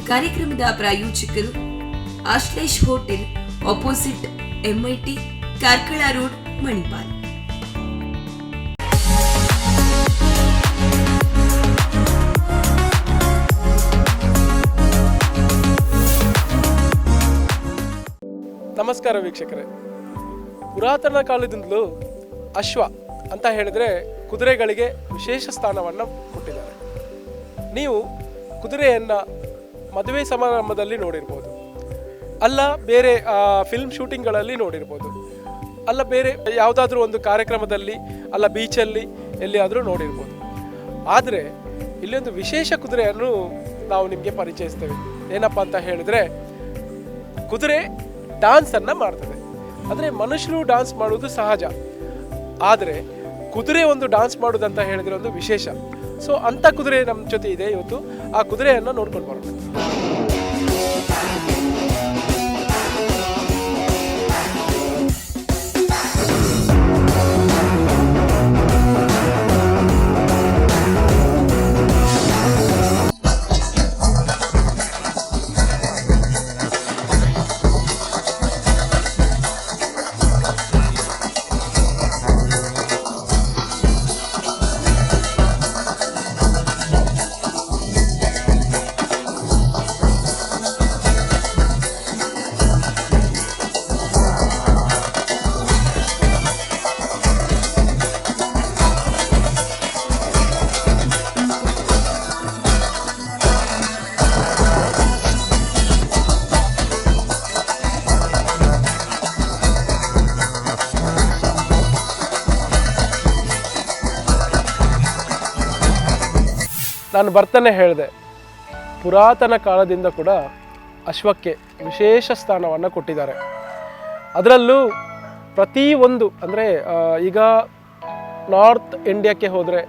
ಕಾರ್ಯಕ್ರಮದ ಪ್ರಾಯೋಜಕರು Ashlesh hotel, opposite MIT, Karkala road, Manipal. ನಮಸ್ಕಾರ ವೀಕ್ಷಕರೇ. ಪುರಾತನ ಕಾಲದಿಂದಲೂ ಅಶ್ವ ಅಂತ ಹೇಳಿದರೆ ಕುದುರೆಗಳಿಗೆ ವಿಶೇಷ ಸ್ಥಾನವನ್ನು ಕೊಟ್ಟಿದ್ದಾರೆ. ನೀವು ಕುದುರೆಯನ್ನು ಮದುವೆ ಸಮಾರಂಭದಲ್ಲಿ ನೋಡಿರ್ಬೋದು, ಅಲ್ಲ ಬೇರೆ ಫಿಲ್ಮ್ ಶೂಟಿಂಗ್ಗಳಲ್ಲಿ ನೋಡಿರ್ಬೋದು, ಅಲ್ಲ ಬೇರೆ ಯಾವುದಾದ್ರೂ ಒಂದು ಕಾರ್ಯಕ್ರಮದಲ್ಲಿ, ಅಲ್ಲ ಬೀಚಲ್ಲಿ ಎಲ್ಲಿಯಾದರೂ ನೋಡಿರ್ಬೋದು. ಆದರೆ ಇಲ್ಲೊಂದು ವಿಶೇಷ ಕುದುರೆಯನ್ನು ನಾವು ನಿಮಗೆ ಪರಿಚಯಿಸ್ತೇವೆ. ಏನಪ್ಪ ಅಂತ ಹೇಳಿದರೆ, ಕುದುರೆ ಡ್ಯಾನ್ಸನ್ನು ಮಾಡ್ತದೆ. ಅಂದರೆ ಮನುಷ್ಯರು ಡ್ಯಾನ್ಸ್ ಮಾಡೋದು ಸಹಜ, ಆದರೆ ಕುದುರೆ ಒಂದು ಡ್ಯಾನ್ಸ್ ಮಾಡೋದಂತ ಹೇಳಿದರೆ ಒಂದು ವಿಶೇಷ. ಸೊ ಅಂಥ ಕುದುರೆ ನಮ್ಮ ಜೊತೆ ಇದೆ ಇವತ್ತು. ಆ ಕುದುರೆಯನ್ನು ನೋಡ್ಕೊಂಡು ಬರೋಣ. ನಾನು ಬರ್ತಾನೆ ಹೇಳಿದೆ, ಪುರಾತನ ಕಾಲದಿಂದ ಕೂಡ ಅಶ್ವಕ್ಕೆ ವಿಶೇಷ ಸ್ಥಾನವನ್ನು ಕೊಟ್ಟಿದ್ದಾರೆ. ಅದರಲ್ಲೂ ಪ್ರತಿಯೊಂದು ಅಂದರೆ ಈಗ ನಾರ್ತ್ ಇಂಡಿಯಾಕ್ಕೆ ಹೋದರೆ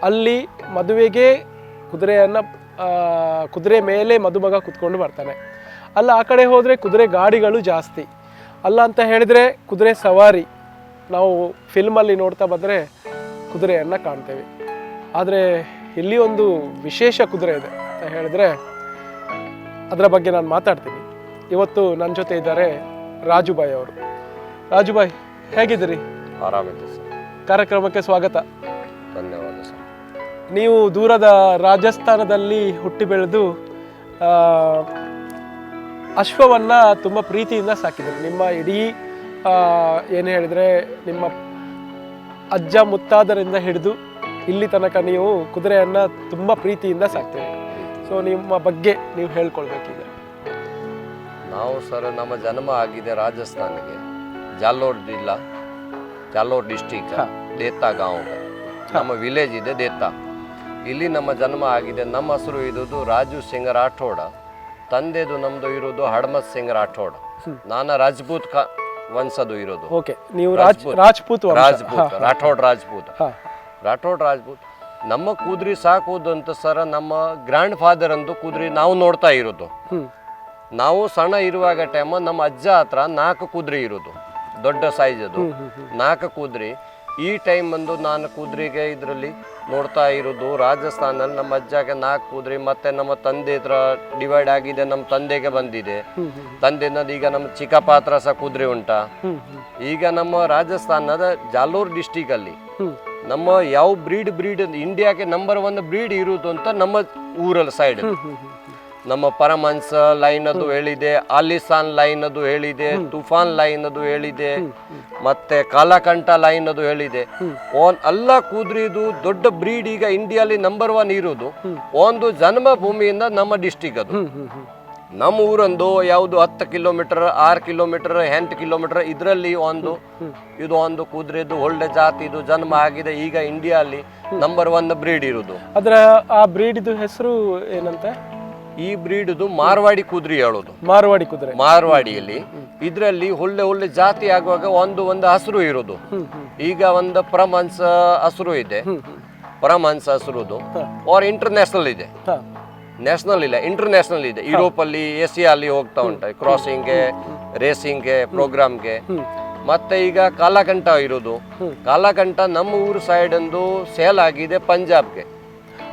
ಅಲ್ಲಿ ಮದುವೆಗೆ ಕುದುರೆ ಮೇಲೆ ಮದುಮಗ ಕುತ್ಕೊಂಡು ಬರ್ತಾನೆ. ಅಲ್ಲ ಆ ಕಡೆ ಹೋದರೆ ಕುದುರೆ ಗಾಡಿಗಳು ಜಾಸ್ತಿ. ಅಲ್ಲ ಅಂತ ಹೇಳಿದರೆ ಕುದುರೆ ಸವಾರಿ ನಾವು ಫಿಲ್ಮಲ್ಲಿ ನೋಡ್ತಾ ಬಂದರೆ ಕುದುರೆಯನ್ನು ಕಾಣ್ತೇವೆ. ಆದರೆ ಇಲ್ಲಿ ಒಂದು ವಿಶೇಷ ಕುದುರೆ ಇದೆ ಅಂತ ಹೇಳಿದ್ರೆ ಅದರ ಬಗ್ಗೆ ನಾನು ಮಾತಾಡ್ತೀನಿ. ಇವತ್ತು ನನ್ನ ಜೊತೆ ಇದ್ದಾರೆ ರಾಜುಭಾಯ್ ಅವರು. ರಾಜುಭಾಯ್, ಹೇಗಿದ್ದೀರಿ? ಆರಾಮಿದೆ ಸರ್. ಕಾರ್ಯಕ್ರಮಕ್ಕೆ ಸ್ವಾಗತ. ಧನ್ಯವಾದ ಸರ್. ನೀವು ದೂರದ ರಾಜಸ್ಥಾನದಲ್ಲಿ ಹುಟ್ಟಿ ಬೆಳೆದು ಅಶ್ವವನ್ನು ತುಂಬ ಪ್ರೀತಿಯಿಂದ ಸಾಕಿದ್ದೀರಿ. ನಿಮ್ಮ ಇಡೀ ಏನು ಹೇಳಿದರೆ ನಿಮ್ಮ ಅಜ್ಜ ಮುತ್ತಾದರಿಂದ ಹಿಡಿದು ಇಲ್ಲಿ ತನಕ ನೀವು ಕುದುರೆಯನ್ನು ತುಂಬ ಪ್ರೀತಿಯಿಂದ ಸಾಕ್ತೀರಿ. ಸೊ ನಿಮ್ಮ ಬಗ್ಗೆ ನೀವು ಹೇಳ್ಕೊಳ್ಬೇಕೀಗ. ನಾವು ಸರ್, ನಮ್ಮ ಜನ್ಮ ಆಗಿದೆ ರಾಜಸ್ಥಾನಿಗೆ, ಜಾಲೋರ್ ಜಿಲ್ಲಾ, ಜಾಲೋರ್ ಡಿಸ್ಟಿಕ್, ದೇತಾ ಗಾಂವ್. ನಮ್ಮ ವಿಲೇಜ್ ಇದೆ ದೇತಾ. ಇಲ್ಲಿ ನಮ್ಮ ಜನ್ಮ ಆಗಿದೆ. ನಮ್ಮ ಹೆಸರು ಇರೋದು ರಾಜು ಸಿಂಗ್ ರಾಠೋಡ. ತಂದೆದು ನಮ್ಮದು ಇರೋದು ಹಡ್ಮತ್ ಸಿಂಗ್ ರಾಠೋಡ. ನಾನು ರಾಜ್ಪೂತ್ ವಂಶದು ಇರೋದು. ಓಕೆ, ನೀವು ರಾಜ್ಪೂತ್ ರಾಠೋಡ್ ರಾಜ್ಪೂತ್. ನಮ್ಮ ಕುದುರೆ ಸಾಕೋದು ಅಂತ ಸರ್, ನಮ್ಮ ಗ್ರ್ಯಾಂಡ್ ಫಾದರ್ ಅಂದು ಕುದುರೆ ನಾವು ನೋಡ್ತಾ ಇರೋದು. ನಾವು ಸಣ್ಣ ಇರುವಾಗ ಟೈಮ್ ನಮ್ಮ ಅಜ್ಜ ಹತ್ರ 4 ಕುದುರೆ ಇರೋದು, ದೊಡ್ಡ ಸೈಜ್ ಅದು 4 ಕುದುರೆ. ಈ ಟೈಮ್ ಬಂದು ನಾನು ಕುದುರೆಗೆ ಇದರಲ್ಲಿ ನೋಡ್ತಾ ಇರೋದು ರಾಜಸ್ಥಾನಲ್ಲಿ ನಮ್ಮ ಅಜ್ಜಗೆ 4 ಕುದುರೆ. ಮತ್ತೆ ನಮ್ಮ ತಂದೆ ಹತ್ರ ಡಿವೈಡ್ ಆಗಿದೆ, ನಮ್ಮ ತಂದೆಗೆ ಬಂದಿದೆ. ತಂದೆನದು ಈಗ ನಮ್ಮ ಚಿಕ್ಕಪ್ಪ ಹತ್ರ ಸಹ ಕುದುರೆ ಉಂಟಾ. ಈಗ ನಮ್ಮ ರಾಜಸ್ಥಾನದ ಜಾಲೋರ್ ಡಿಸ್ಟಿಕ್ ಅಲ್ಲಿ ನಮ್ಮ ಯಾವ ಬ್ರೀಡ್ ಇಂಡಿಯಾಗೆ ನಂಬರ್ 1 ಬ್ರೀಡ್ ಇರುವುದು ಅಂತ ನಮ್ಮ ಊರಲ್ಲಿ ಸೈಡ್. ನಮ್ಮ ಪರಮಹಂಸ ಲೈನ್ ಅದು ಹೇಳಿದೆ, ಆಲಿಸಾನ್ ಲೈನ್ ಅದು ಹೇಳಿದೆ, ತುಫಾನ್ ಲೈನ್ ಅದು ಹೇಳಿದೆ, ಮತ್ತೆ ಕಾಲಕಂಠ ಲೈನ್ ಅದು ಹೇಳಿದೆ. ಎಲ್ಲ ಕುದುರೆದು ದೊಡ್ಡ ಬ್ರೀಡ್ ಈಗ ಇಂಡಿಯಾಲಿ ನಂಬರ್ 1 ಇರುವುದು. ಒಂದು ಜನ್ಮ ಭೂಮಿಯಿಂದ ನಮ್ಮ ಡಿಸ್ಟಿಕ್ ಅದು. ನಮ್ಮ ಊರೊಂದು ಯಾವುದು 10 ಕಿಲೋಮೀಟರ್, 6 ಕಿಲೋಮೀಟರ್, 8 ಕಿಲೋಮೀಟರ್ ಇದರಲ್ಲಿ ಒಂದು ಕುದುರೆದು ಒಳ್ಳೆ ಜಾತಿದು ಜನ್ಮ ಆಗಿದೆ. ಈಗ ಇಂಡಿಯಾಲಿ ನಂಬರ್ 1 ಬ್ರೀಡ್ ಇರುವುದು. ಅದರ ಆ ಬ್ರೀಡ್ ಹೆಸರು ಏನಂತೆ? ಈ ಬ್ರೀಡ್ದು ಮಾರ್ವಾಡಿ ಕುದುರೆ ಹೇಳೋದು. ಮಾರ್ವಾಡಿ ಕುದುರೆ. ಮಾರ್ವಾಡಿಯಲ್ಲಿ ಇದರಲ್ಲಿ ಒಳ್ಳೆ ಜಾತಿ ಆಗುವಾಗ ಒಂದು ಹಸಿರು ಇರೋದು. ಈಗ ಒಂದು ಪರಮಹಂಸ ಹಸಿರು ಇದೆ, ಪರಮಹಂಸ ಹಸಿರುದು. ಅವ್ರ ಇಂಟರ್ನ್ಯಾಷನಲ್ ಇದೆ, ನ್ಯಾಷನಲ್ ಇಲ್ಲ, ಇಂಟರ್ನ್ಯಾಷನಲ್ ಇದೆ. ಯುರೋಪ್ ಅಲ್ಲಿ, ಏಷ್ಯಾ ಅಲ್ಲಿ ಹೋಗ್ತಾ ಉಂಟು ಕ್ರಾಸಿಂಗ್ಗೆ, ರೇಸಿಂಗ್ಗೆ, ಪ್ರೋಗ್ರಾಮ್ಗೆ. ಮತ್ತೆ ಈಗ ಕಾಲಕಂಠ ಇರೋದು. ಕಾಲಕಂಠ ನಮ್ಮ ಊರು ಸೈಡ್ ಒಂದು ಸೇಲ್ ಆಗಿದೆ ಪಂಜಾಬ್ಗೆ.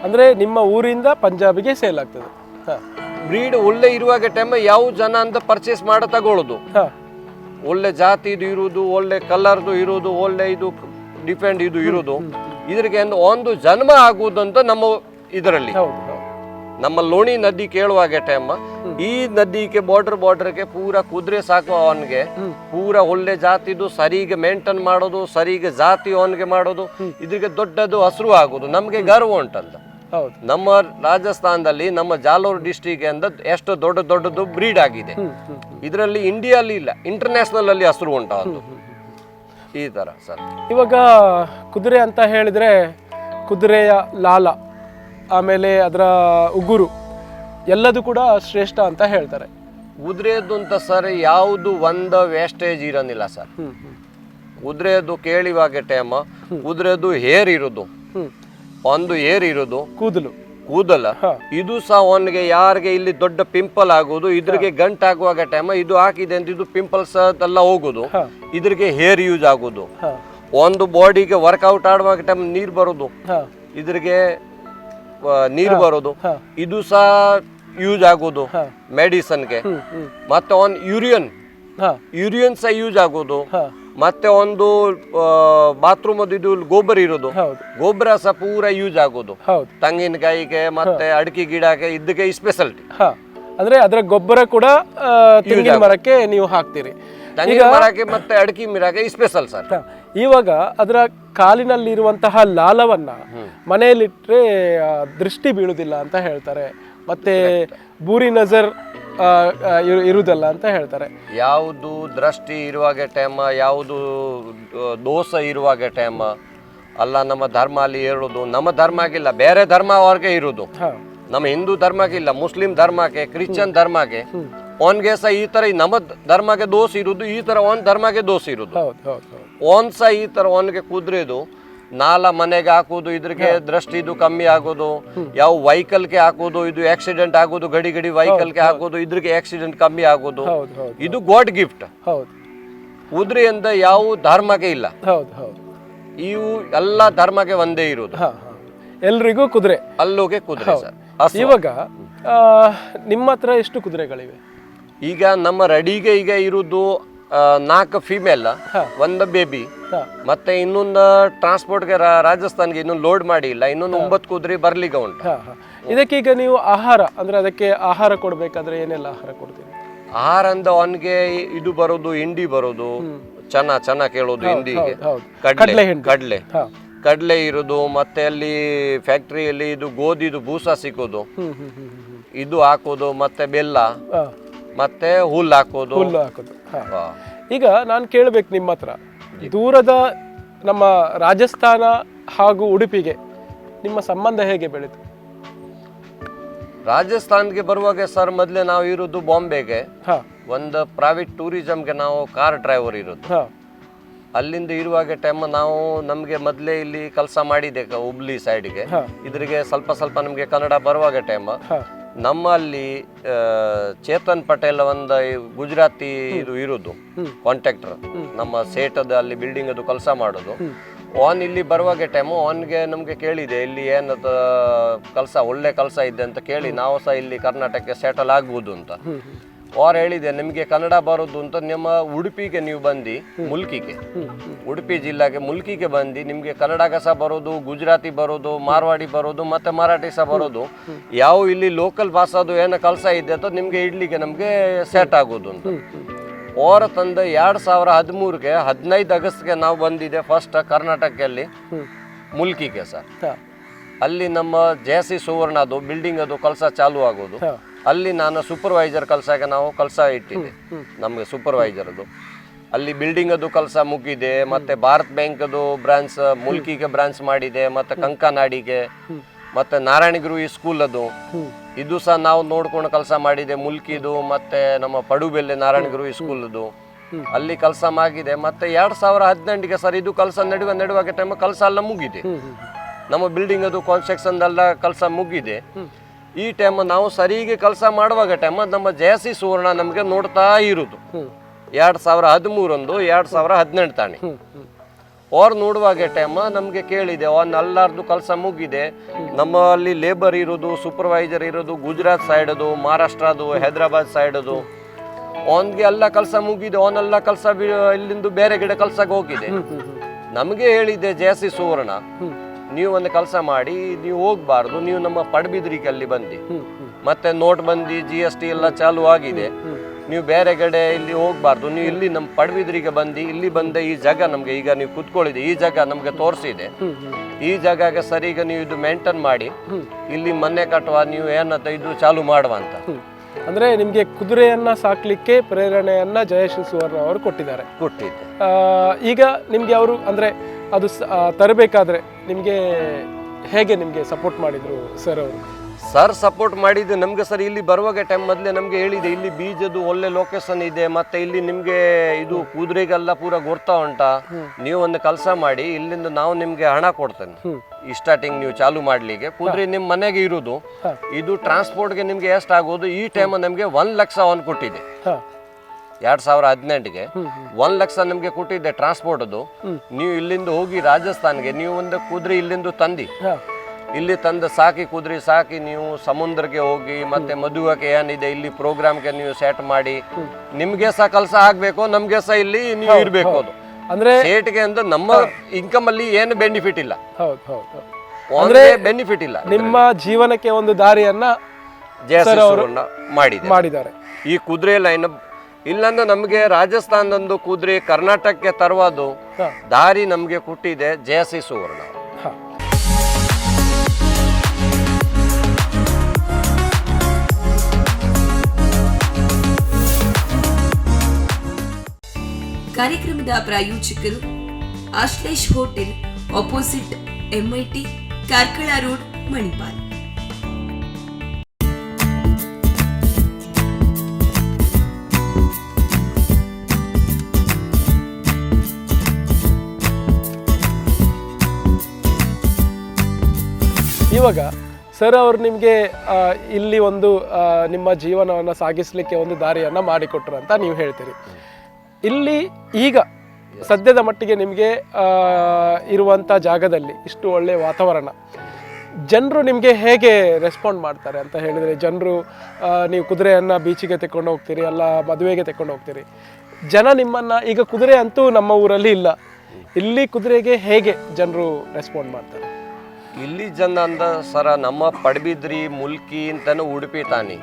ಅಂದ್ರೆ ನಿಮ್ಮ ಊರಿಂದ ಪಂಜಾಬಿಗೆ ಸೇಲ್ ಆಗ್ತದೆ. ಬ್ರೀಡ್ ಒಳ್ಳೆ ಇರುವಾಗ ಟೈಮ್ ಯಾವ ಜನ ಅಂತ ಪರ್ಚೇಸ್ ಮಾಡಿ ತಗೊಳ್ಳೋದು. ಹಾ ಒಳ್ಳೆ ಜಾತಿದು ಇರುವುದು, ಒಳ್ಳೆ ಕಲರ್ದು ಇರುವುದು, ಒಳ್ಳೆ ಇದು ಡಿಪೆಂಡ್ ಇದು ಇರುವುದು. ಇದ್ರಿಗೆ ಒಂದು ಜನ್ಮ ಆಗುವುದಂತ ನಮ್ಮ ಇದರಲ್ಲಿ ಹೌದು ಹೌದು ನಮ್ಮ ಲೋಣಿ ನದಿ ಕೇಳುವಾಗ ಟೈಮ್ ಈ ನದಿಗೆ ಬಾರ್ಡರ್ಗೆ ಪೂರ ಕುದುರೆ ಸಾಕುವ ಅವನಿಗೆ ಪೂರ ಒಳ್ಳೆ ಜಾತಿದು ಸರಿಗೆ ಮೇಂಟೈನ್ ಮಾಡೋದು, ಸರಿಗೆ ಜಾತಿ ಅವನಿಗೆ ಮಾಡೋದು, ಇದ್ರಿಗೆ ದೊಡ್ಡದು ಹಸಿರು ಆಗುದು. ನಮ್ಗೆ ಗರ್ವ ಉಂಟಂತ. ಹೌದು ನಮ್ಮ ರಾಜಸ್ಥಾನದಲ್ಲಿ ನಮ್ಮ ಜಾಲೋರ್ ಡಿಸ್ಟ್ರಿಕ್ಟ್ ಅಂತ ಎಷ್ಟು ದೊಡ್ಡದು ಬ್ರೀಡ್ ಆಗಿದೆ. ಇದರಲ್ಲಿ ಇಂಡಿಯಾಲಿ ಇಲ್ಲ, ಇಂಟರ್ನ್ಯಾಷನಲ್ ಅಲ್ಲಿ ಹಸಿರು ಉಂಟು ಈ ತರ ಸರ್. ಇವಾಗ ಕುದುರೆ ಅಂತ ಹೇಳಿದ್ರೆ ಕುದುರೆಯ ಲಾಲ, ಆಮೇಲೆ ಅದರ ಉಗುರು ಎಲ್ಲದೂ ಕೂಡ ಶ್ರೇಷ್ಠ ಅಂತ ಹೇಳ್ತಾರೆ. ಕುದುರೆದು ಅಂತ ಸರ್ ಯಾವುದು ಒಂದು ವೇಸ್ಟೇಜ್ ಇರೋದಿಲ್ಲ ಸರ್. ಕುದುರೆದು ಕೇಳುವಾಗ ಟೈಮ್ ಕುದುರೆದು ಹೇರ್ ಇರೋದು, ಒಂದು ಹೇರ್ ಇರೋದು, ಕೂದಲ ಇದು ಸಹ ಅವನಿಗೆ ಯಾರಿಗೆ ಇಲ್ಲಿ ದೊಡ್ಡ ಪಿಂಪಲ್ ಆಗೋದು, ಇದ್ರಿಗೆ ಗಂಟಾಗುವಾಗ ಟೈಮ್ ಇದು ಹಾಕಿದೆ ಅಂತ ಇದು ಪಿಂಪಲ್ಸ್ ಎಲ್ಲ ಹೋಗುದು, ಇದ್ರಿಗೆ ಹೇರ್ ಯೂಸ್ ಆಗೋದು. ಒಂದು ಬಾಡಿಗೆ ವರ್ಕೌಟ್ ಆಡುವಾಗ ಟೈಮ್ ನೀರ್ ಬರೋದು, ಇದ್ರಿಗೆ ನೀರು ಬರೋದು, ಇದು ಸಹ ಯೂಸ್ ಆಗೋದು ಮೆಡಿಸನ್ಗೆ. ಮತ್ತೆ ಒಂದು ಯೂರಿಯನ್ ಸಹ ಯೂಸ್ ಆಗೋದು. ಮತ್ತೆ ಒಂದು ಬಾತ್ರೂಮ್ ಅದು ಇದು ಗೊಬ್ಬರ ಇರೋದು, ಗೊಬ್ಬರ ಸಹ ಪೂರ ಯೂಸ್ ಆಗೋದು ತೆಂಗಿನಕಾಯಿಗೆ ಮತ್ತೆ ಅಡಿಕೆ ಗಿಡಕ್ಕೆ, ಇದಕ್ಕೆ ಸ್ಪೆಷಾಲಿಟಿ. ಅಂದ್ರೆ ಅದರ ಗೊಬ್ಬರ ಕೂಡ ತೆಂಗಿನ ಮರಕ್ಕೆ ನೀವು ಹಾಕ್ತೀರಿ, ತೆಂಗಿನ ಮರಕ್ಕೆ ಮತ್ತೆ ಅಡಿಕೆ ಮರಕ್ಕೆ ಸ್ಪೆಷಲ್ ಸರ್. ಇವಾಗ ಅದರ ಕಾಲಿನಲ್ಲಿರುವಂತಹ ಲಾಲವನ್ನ ಮನೆಯಲ್ಲಿಟ್ರೆ ದೃಷ್ಟಿ ಬೀಳುದಿಲ್ಲ ಅಂತ ಹೇಳ್ತಾರೆ, ಮತ್ತೆ ಬೂರಿ ನಜರ್ ಇರುವುದಲ್ಲ ಅಂತ ಹೇಳ್ತಾರೆ. ಯಾವುದು ದೃಷ್ಟಿ ಇರುವಾಗ ಟೈಮ್, ಯಾವುದು ದೋಷ ಇರುವಾಗ ಟೈಮ್ ಅಲ್ಲ ನಮ್ಮ ಧರ್ಮ ಅಲ್ಲಿ ಹೇಳುದು. ನಮ್ಮ ಧರ್ಮಕ್ಕಿಲ್ಲ, ಬೇರೆ ಧರ್ಮ ಅವ್ರಿಗೆ ಇರುದು. ನಮ್ಮ ಹಿಂದೂ ಧರ್ಮಕ್ಕಿಲ್ಲ, ಮುಸ್ಲಿಂ ಧರ್ಮಕ್ಕೆ, ಕ್ರಿಶ್ಚಿಯನ್ ಧರ್ಮಕ್ಕೆ ಅವನ್ಗೆ ಸಹ ಈ ತರ ನಮ್ಮ ಧರ್ಮಕ್ಕೆ ದೋಷ ಇರುದು, ಈ ತರ ಅವನ್ ಧರ್ಮಕ್ಕೆ ದೋಷ ಇರುದು. ಅವನ್ ಸಹ ಈ ತರ ಅವನಿಗೆ ಕುದುರೆದು ನಾಲ ಮನೆಗೆ ಹಾಕುದು, ಇದ್ರಿಗೆ ದೃಷ್ಟಿ ಇದು ಕಮ್ಮಿ ಆಗೋದು, ಯಾವ ವೆಹಿಕಲ್ಗೆ ಹಾಕೋದು, ಇದು ಆಕ್ಸಿಡೆಂಟ್ ಆಗೋದು, ಗಡಿ ವೆಹಿಕಲ್ಗೆ ಹಾಕೋದು, ಇದ್ರಿಗೆ ಆಕ್ಸಿಡೆಂಟ್ ಕಮ್ಮಿ ಆಗೋದು. ಇದು ಗಾಡ್ ಗಿಫ್ಟ್. ಕುದುರೆಯಿಂದ ಯಾವ ಧರ್ಮಕ್ಕೆ ಇಲ್ಲ, ಇವು ಎಲ್ಲ ಧರ್ಮಕ್ಕೆ ಒಂದೇ ಇರುವುದು. ಎಲ್ರಿಗೂ ಕುದುರೆ, ಅಲ್ಲೋಗೆ ಕುದುರೆ ಸರ್. ಇವಾಗ ನಿಮ್ಮ ಹತ್ರ ಎಷ್ಟು ಕುದುರೆಗಳಿವೆ? ಈಗ ನಮ್ಮ ರೆಡಿಗೆ ಈಗ ಇರುವುದು 4 ಫಿಮೇಲ್, ಒಂದು ಬೇಬಿ, ಮತ್ತೆ ಇನ್ನೊಂದು ಟ್ರಾನ್ಸ್ಪೋರ್ಟ್ಗೆ ರಾಜಸ್ಥಾನ್ಗೆ ಇನ್ನೊಂದು ಲೋಡ್ ಮಾಡಿ ಇಲ್ಲ, ಇನ್ನೊಂದು 9 ಕುದುರೆ ಬರ್ಲಿಕ್ಕೆ ಉಂಟು. ಇದಕ್ಕೀಗ ನೀವು ಆಹಾರ ಅಂದ್ರೆ ಅದಕ್ಕೆ ಆಹಾರ ಕೊಡ್ಬೇಕಾದ್ರೆ ಏನೆಲ್ಲ ಆಹಾರ ಕೊಡ್ತೀರಿ? ಆಹಾರ ಅಂದ ಅವನ್ಗೆ ಇದು ಬರೋದು, ಹಿಂಡಿ ಬರೋದು, ಚೆನ್ನ ಕೇಳೋದು, ಹಿಂಡಿಗೆ ಕಡಲೆ ಇರೋದು, ಮತ್ತೆ ಅಲ್ಲಿ ಫ್ಯಾಕ್ಟ್ರಿಯಲ್ಲಿ ಇದು ಗೋಧಿದು ಬೂಸ ಸಿಕ್ಕೋದು, ಇದು ಹಾಕೋದು, ಮತ್ತೆ ಬೆಲ್ಲ, ಮತ್ತೆ ಹುಲ್ಲು ಹಾಕೋದು. ಈಗ ನಾನು ಕೇಳಬೇಕು ನಿಮ್ಮ ಹತ್ರ, ದೂರದ ನಮ್ಮ ರಾಜಸ್ಥಾನ ಹಾಗೂ ಉಡುಪಿಗೆ ನಿಮ್ಮ ಸಂಬಂಧ ಹೇಗೆ ಬೆಳೀತು? ರಾಜಸ್ಥಾನ್ಗೆ ಬರುವಾಗ ಸರ್ ಮೊದಲೇ ನಾವು ಇರೋದು ಬಾಂಬೆಗೆ, ಒಂದು ಪ್ರೈವೇಟ್ ಟೂರಿಸಮ್ಗೆ ನಾವು ಕಾರ್ ಡ್ರೈವರ್ ಇರೋದು. ಅಲ್ಲಿಂದ ಇರುವಾಗ ಟೈಮ್ ನಾವು ನಮಗೆ ಮೊದಲೇ ಇಲ್ಲಿ ಕೆಲಸ ಮಾಡಿದೆ ಹುಬ್ಳಿ ಸೈಡ್ಗೆ, ಇದ್ರಿಗೆ ಸ್ವಲ್ಪ ನಮಗೆ ಕನ್ನಡ ಬರುವಾಗ ಟೈಮ್ ನಮ್ಮಲ್ಲಿ ಚೇತನ್ ಪಟೇಲ್ ಒಂದು ಗುಜರಾತಿ ಇದು ಇರೋದು ಕಾಂಟ್ರಾಕ್ಟರ್, ನಮ್ಮ ಸೇಟದ ಅಲ್ಲಿ ಬಿಲ್ಡಿಂಗ್ ಅದು ಕೆಲಸ ಮಾಡೋದು. ಅವನ್ ಇಲ್ಲಿ ಬರುವಾಗ ಟೈಮು ಅವನ್ಗೆ ನಮ್ಗೆ ಕೇಳಿದೆ ಇಲ್ಲಿ ಏನದ ಕೆಲಸ, ಒಳ್ಳೆ ಕೆಲಸ ಇದೆ ಅಂತ ಕೇಳಿ ನಾವು ಸಹ ಇಲ್ಲಿ ಕರ್ನಾಟಕಕ್ಕೆ ಸೆಟಲ್ ಆಗ್ಬೋದು ಅಂತ. ಅವ್ರು ಹೇಳಿದೆ ನಿಮಗೆ ಕನ್ನಡ ಬರೋದು ಅಂತ ನಿಮ್ಮ ಉಡುಪಿಗೆ ನೀವು ಬಂದು ಮುಲ್ಕಿಗೆ, ಉಡುಪಿ ಜಿಲ್ಲೆಗೆ ಮುಲ್ಕಿಗೆ ಬಂದು ನಿಮಗೆ ಕನ್ನಡ ಸಹ ಬರೋದು, ಗುಜರಾತಿ ಬರೋದು, ಮಾರ್ವಾಡಿ ಬರೋದು, ಮತ್ತೆ ಮರಾಠಿ ಸಹ ಬರೋದು. ಯಾವ ಇಲ್ಲಿ ಲೋಕಲ್ ಭಾಷಾದು ಏನೋ ಕೆಲಸ ಇದೆ ಅಂತ ನಿಮ್ಗೆ ಇಡ್ಲಿಕ್ಕೆ ನಮ್ಗೆ ಸೆಟ್ ಆಗೋದು ಅಂತ. ಅವರ ತಂದ 2013ಗೆ 15 ಆಗಸ್ಟ್ಗೆ ನಾವು ಬಂದಿದೆ ಫಸ್ಟ್ ಕರ್ನಾಟಕದಲ್ಲಿ ಮುಲ್ಕಿಗೆ ಸರ್. ಅಲ್ಲಿ ನಮ್ಮ ಜೆಸಿ ಸುವರ್ಣ ಅದು ಬಿಲ್ಡಿಂಗ್ ಅದು ಕೆಲಸ ಚಾಲು ಆಗೋದು. ಅಲ್ಲಿ ನಾನು ಸೂಪರ್ವೈಸರ್ ಕೆಲಸಕ್ಕೆ ನಾವು ಕೆಲಸ ಇಟ್ಟಿದ್ದೆ, ನಮಗೆ ಸೂಪರ್ವೈಸರ್ ಅದು. ಅಲ್ಲಿ ಬಿಲ್ಡಿಂಗ್ ಅದು ಕೆಲಸ ಮುಗಿದೆ, ಮತ್ತೆ ಭಾರತ್ ಬ್ಯಾಂಕ್ ಅದು ಬ್ರಾಂಚ್ ಮುಲ್ಕಿಗೆ ಬ್ರಾಂಚ್ ಮಾಡಿದೆ, ಮತ್ತೆ ಕಂಕನಾಡಿಗೆ, ಮತ್ತೆ ನಾರಾಯಣಗುರು ಈ ಸ್ಕೂಲ್ ಅದು ಇದು ಸಹ ನಾವು ನೋಡ್ಕೊಂಡು ಕೆಲಸ ಮಾಡಿದೆ ಮುಲ್ಕಿದು, ಮತ್ತೆ ನಮ್ಮ ಪಡುಬೆಲ್ಲೆ ನಾರಾಯಣಗುರು ಈ ಸ್ಕೂಲ್ ಅದು ಅಲ್ಲಿ ಕೆಲಸ ಆಗಿದೆ. ಮತ್ತೆ 2018ಗೆ ಸರ್ ಇದು ಕೆಲಸ ನಡೆಯುವಾಗ ಟೈಮ್ ಕೆಲಸ ಎಲ್ಲ ಮುಗಿದೆ, ನಮ್ಮ ಬಿಲ್ಡಿಂಗ್ ಅದು ಕನ್ಸ್ಟ್ರಕ್ಷನ್ ಎಲ್ಲ ಕೆಲಸ ಮುಗಿದೆ. ಈ ಟೈಮ್ ನಾವು ಸರಿಗೆ ಕೆಲಸ ಮಾಡುವಾಗ ಟೈಮ್ ನಮ್ಮ ಜೆಸಿ ಸುವರ್ಣ ನಮಗೆ ನೋಡ್ತಾ ಇರುದು 2013 2018 ತಾನೆ. ಅವ್ರು ನೋಡುವಾಗ ಟೈಮ್ ನಮಗೆ ಕೇಳಿದೆ ಅವ್ನು ಅಲ್ಲಾರ್ದು ಕೆಲಸ ಮುಗಿದೆ, ನಮ್ಮಲ್ಲಿ ಲೇಬರ್ ಇರೋದು ಸೂಪರ್ವೈಸರ್ ಇರೋದು ಗುಜರಾತ್ ಸೈಡದು, ಮಹಾರಾಷ್ಟ್ರದು, ಹೈದ್ರಾಬಾದ್ ಸೈಡದು, ಅವನಿಗೆ ಎಲ್ಲ ಕೆಲಸ ಮುಗಿದೆ, ಅವನೆಲ್ಲ ಕೆಲಸ ಇಲ್ಲಿಂದ ಬೇರೆ ಕಡೆ ಕೆಲ್ಸಕ್ಕೆ ಹೋಗಿದೆ. ನಮಗೆ ಹೇಳಿದೆ ಜಯಸಿ ಸುವರ್ಣ, ನೀವು ಒಂದು ಕೆಲಸ ಮಾಡಿ, ನೀವು ಹೋಗ್ಬಾರ್ದು, ನೀವು ನಮ್ಮ ಪಡುಬಿದ್ರಿಕಲ್ಲಿ ಬಂದು, ಮತ್ತೆ ನೋಟ್ ಬಂದು GST ಎಲ್ಲ ಚಾಲು ಆಗಿದೆ, ನೀವು ಬೇರೆ ಕಡೆ ಇಲ್ಲಿ ಹೋಗ್ಬಾರ್ದು, ನೀವು ಇಲ್ಲಿ ನಮ್ಮ ಪಡುಬಿದ್ರಿಗೆ ಬಂದು, ಇಲ್ಲಿ ಬಂದ ಈ ಜಾಗ ನಮ್ಗೆ ಈಗ ನೀವು ಕುತ್ಕೊಳ್ಳಿದೆ, ಈ ಜಾಗ ನಮ್ಗೆ ತೋರಿಸಿದೆ, ಈ ಜಾಗಕ್ಕೆ ಸರಿ ಈಗ ನೀವು ಇದು ಮೇಂಟೈನ್ ಮಾಡಿ, ಇಲ್ಲಿ ಮನೆ ಕಟ್ಟುವ, ನೀವು ಏನಂತ ಇದು ಚಾಲು ಮಾಡುವ ಅಂತ. ಅಂದ್ರೆ ನಿಮ್ಗೆ ಕುದುರೆಯನ್ನ ಸಾಕ್ಲಿಕ್ಕೆ ಪ್ರೇರಣೆಯನ್ನ ಜಯಶ್ರೀ ಸುವರ್ಣ ಅವರು ಕೊಟ್ಟಿದ್ದಾರೆ. ಈಗ ನಿಮ್ಗೆ ಅವರು ಅಂದ್ರೆ ಅದು ತರಬೇಕಾದ್ರೆ ನಿಮ್ಗೆ ಹೇಗೆ ನಿಮ್ಗೆ ಸಪೋರ್ಟ್ ಮಾಡಿದ್ರು ಸರ್ ಅವರು? ಸರ್ ಸಪೋರ್ಟ್ ಮಾಡಿದ್ದು ನಮ್ಗೆ ಸರ್ ಇಲ್ಲಿ ಬರುವಾಗ ಟೈಮ್ ಮೊದಲೇ ನಮ್ಗೆ ಹೇಳಿದೆ, ಇಲ್ಲಿ ಬೀಜದ್ದು ಒಳ್ಳೆ ಲೊಕೇಶನ್ ಇದೆ, ಮತ್ತೆ ಇಲ್ಲಿ ನಿಮ್ಗೆ ಇದು ಕುದುರೆಗೆಲ್ಲ ಪೂರ ಗೊತ್ತಾ ಉಂಟಾ, ನೀವು ಒಂದು ಕೆಲಸ ಮಾಡಿ, ಇಲ್ಲಿಂದ ನಾವು ನಿಮ್ಗೆ ಹಣ ಕೊಡ್ತೇನೆ, ಈ ಸ್ಟಾರ್ಟಿಂಗ್ ನೀವು ಚಾಲು ಮಾಡ್ಲಿಕ್ಕೆ, ಕುದುರೆ ನಿಮ್ ಮನೆಗೆ ಇರುದು, ಇದು ಟ್ರಾನ್ಸ್ಪೋರ್ಟ್ಗೆ ನಿಮ್ಗೆ ಎಷ್ಟಾಗೋದು, ಈ ಟೈಮ್ ನಮ್ಗೆ 1 ಲಕ್ಷ ಅವನು ಕೊಟ್ಟಿದೆ. 2018ಗೆ 1 ಲಕ್ಷ ನಮ್ಗೆ ಕೊಟ್ಟಿದ್ದೆ ಟ್ರಾನ್ಸ್ಪೋರ್ಟ್ದು. ನೀವು ಇಲ್ಲಿಂದ ಹೋಗಿ ರಾಜಸ್ಥಾನ್ಗೆ ನೀವು ಒಂದು ಕುದುರೆ ಇಲ್ಲಿಂದ ತಂದಿ, ಇಲ್ಲಿ ತಂದು ಸಾಕಿ ಕುದುರೆ ಸಾಕಿ, ನೀವು ಸಮುದ್ರಕ್ಕೆ ಹೋಗಿ ಮತ್ತೆ ಮದುವೆಗೆ ಏನಿದೆ ಇಲ್ಲಿ ಪ್ರೋಗ್ರಾಮ್ಗೆ ನೀವು ಸೆಟ್ ಮಾಡಿ, ನಿಮ್ಗೆ ಸಹ ಕೆಲಸ ಆಗ್ಬೇಕು, ನಮ್ಗೆ ಸಹ ಇಲ್ಲಿ ನೀವು ಇರ್ಬೇಕು. ಅದು ಅಂದ್ರೆ ಸೇಟ್ಗೆ ಅಂತ ನಮ್ಮ ಇನ್ಕಮ್ ಅಲ್ಲಿ ಏನು ಬೆನಿಫಿಟ್ ಇಲ್ಲ, ಅಂದ್ರೆ ಬೆನಿಫಿಟ್ ಇಲ್ಲ. ನಿಮ್ಮ ಜೀವನಕ್ಕೆ ಒಂದು ದಾರಿಯನ್ನ ಮಾಡಿದ್ದಾರೆ ಈ ಕುದುರೆ ಲೈನ್. ಇಲ್ಲಂದ್ರೆ ನಮ್ಗೆ ರಾಜಸ್ಥಾನದೊಂದು ಕುದುರೆ ಕರ್ನಾಟಕಕ್ಕೆ ತರುವುದು ದಾರಿ ನಮ್ಗೆ ಕೊಟ್ಟಿದೆ ಜಯಶ್ರೀ ಸುವರ್ಣ. ಕಾರ್ಯಕ್ರಮದ ಪ್ರಾಯೋಜಕರು Ashlesh hotel, opposite MIT, Karkala road, Manipal. ಇವಾಗ ಸರ್ ಅವರು ನಿಮಗೆ ಇಲ್ಲಿ ಒಂದು ನಿಮ್ಮ ಜೀವನವನ್ನು ಸಾಗಿಸಲಿಕ್ಕೆ ಒಂದು ದಾರಿಯನ್ನು ಮಾಡಿಕೊಟ್ರು ಅಂತ ನೀವು ಹೇಳ್ತೀರಿ. ಇಲ್ಲಿ ಈಗ ಸದ್ಯದ ಮಟ್ಟಿಗೆ ನಿಮಗೆ ಇರುವಂಥ ಜಾಗದಲ್ಲಿ ಇಷ್ಟು ಒಳ್ಳೆಯ ವಾತಾವರಣ, ಜನರು ನಿಮಗೆ ಹೇಗೆ ರೆಸ್ಪಾಂಡ್ ಮಾಡ್ತಾರೆ ಅಂತ ಹೇಳಿದರೆ, ಜನರು ನೀವು ಕುದುರೆಯನ್ನು ಬೀಚಿಗೆ ತೆಕ್ಕೊಂಡು ಹೋಗ್ತೀರಿ, ಅಲ್ಲ ಮದುವೆಗೆ ತೆಕ್ಕೊಂಡು ಹೋಗ್ತೀರಿ, ಜನ ನಿಮ್ಮನ್ನು, ಈಗ ಕುದುರೆ ಅಂತೂ ನಮ್ಮ ಊರಲ್ಲಿ ಇಲ್ಲ, ಇಲ್ಲಿ ಕುದುರೆಗೆ ಹೇಗೆ ಜನರು ರೆಸ್ಪಾಂಡ್ ಮಾಡ್ತಾರೆ? ಇಲ್ಲಿ ಜನ ಅಂದ ಸರ ನಮ್ಮ ಪಡುಬಿದ್ರಿ ಮುಲ್ಕಿ ಅಂತಾನು ಉಡುಪಿ ತಾನಿ,